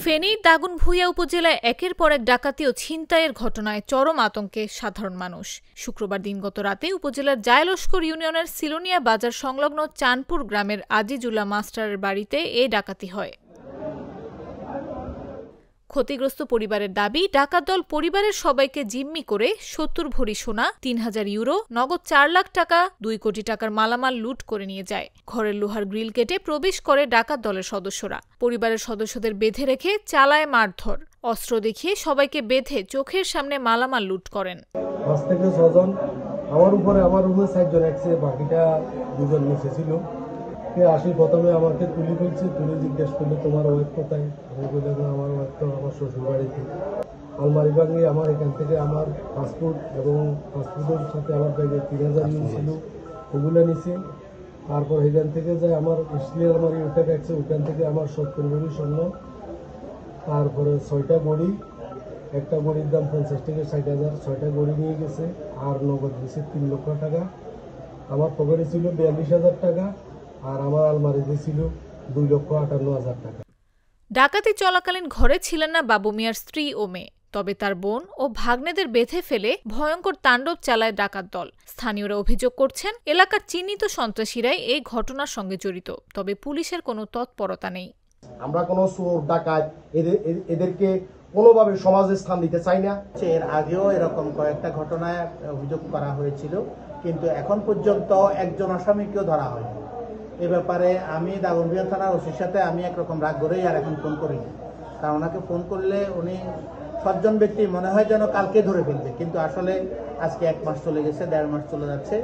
ফেনীর দাগনভূঞা উপজেলায় একের পর এক ডাকাতি ও ছিনতাইয়ের ঘটনায় চরম আতঙ্কে সাধারণ মানুষ। শুক্রবার দিনগত রাতে উপজেলার জায়লস্কর ইউনিয়নের সিলোনিয়া বাজার সংলগ্ন চাঁদপুর গ্রামের আজিজুল্লাহ মাস্টারের বাড়িতে এ ডাকাতি হয়। ক্ষতিগ্রস্ত পরিবারের দাবি, ডাকাত দল পরিবারের সবাইকে জিম্মি করে ৭০ ভরি সোনা, ৩,০০০ ইউরো, নগদ ৪ লাখ টাকা, ২ কোটি টাকার মালামাল লুট করে নিয়ে যায়। ঘরের লোহার গ্রিল কেটে প্রবেশ করে ডাকাত দলের সদস্যরা। পরিবারের সদস্যদের বেঁধে রেখে চালায় মারধর। অস্ত্র দেখিয়ে সবাইকে বেঁধে চোখের সামনে মালামাল লুট করেন। ৫ থেকে ৬ জন আমার উপরে, আমার রুমে ৬ জন একসে, বাকিটা ২ জন নিচে ছিল। আসি প্রথমে আমাকে তুলে ফেলছে, তুলে জিজ্ঞেস করলো তোমার ওয়াইফ কোথায়? আমি বললাম আমার ওয়াইফ তো আমার শ্বশুর বাড়িতে। আলমারি ভাঙিয়ে আমার এখান থেকে আমার পাসপোর্ট এবং পাসপোর্টের সাথে আমার ব্যাগে ৩,০০০ ইউরো ছিল, ওগুলো নিছে। তারপর এখান থেকে যায় আমার স্টিলের আলমারি উঠে গেছে, ওখান থেকে আমার ৭০ ভরি স্বর্ণ, তারপরে ৬টা গড়ি, একটা গড়ির দাম ৫০ থেকে ৬০,০০০, ৬টা গড়ি নিয়ে গেছে। আর নগদ দিয়েছে ৩ লক্ষ টাকা। আমার পকেটে ছিল ৪২,০০০ টাকা, আর আমার আলমারিতে ছিল ২,৫৮,০০০ টাকা। ডাকাতি চলাকালীন ঘরে ছিলেন না বাবু মিয়ার স্ত্রী ও মেয়ে, তবে তার বোন ও ভাগ্নেদের বেঁধে ফেলে ভয়ঙ্কর তাণ্ডব চালায় ডাকাত দল। স্থানীয়রা অভিযোগ করছেন, এলাকার চিহ্নিত সন্ত্রাসীরাই এই ঘটনার সঙ্গে জড়িত, তবে পুলিশের কোনো তৎপরতা নেই। আমরা কোনো চোর ডাকাত এদেরকে কোনোভাবে সমাজে স্থান দিতে চাই না। এর আগেও এরকম কয়েকটা ঘটনায় অভিযোগ করা হয়েছিল, কিন্তু এখন পর্যন্ত একজন আসামিকেও ধরা হয়নি। এ ব্যাপারে আমি দাগনভূঞা থানার ওসির সাথে আমি একরকম রাগ করেই আর এখন ফোন করিনি, কারণ ওনাকে ফোন করলে উনি সজ্জন ব্যক্তি, মনে হয় যেন কালকে ধরে ফেলবে, কিন্তু আসলে আজকে ১ মাস চলে গেছে, ১.৫ মাস চলে যাচ্ছে,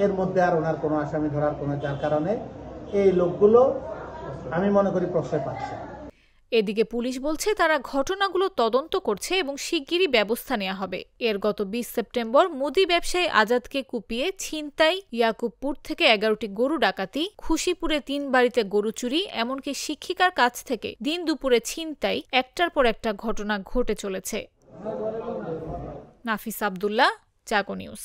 এর মধ্যে আর ওনার কোনো আসামি ধরার কোনো, যার কারণে এই লোকগুলো আমি মনে করি প্রশ্রয় পাচ্ছে। এদিকে পুলিশ বলছে তারা ঘটনাগুলো তদন্ত করছে এবং শিগগিরই ব্যবস্থা নেওয়া হবে। এর গত ২০ সেপ্টেম্বর মুদি ব্যবসায়ী আজাদকে কুপিয়ে ছিনতাই, ইয়াকুবপুর থেকে ১১টি গরু ডাকাতি, খুশিপুরে ৩ বাড়িতে গরু চুরি, এমনকি শিক্ষিকার কাছ থেকে দিন দুপুরে ছিনতাই, একটার পর একটা ঘটনা ঘটে চলেছে। নাফিস আব্দুল্লাহ, জাগো নিউজ।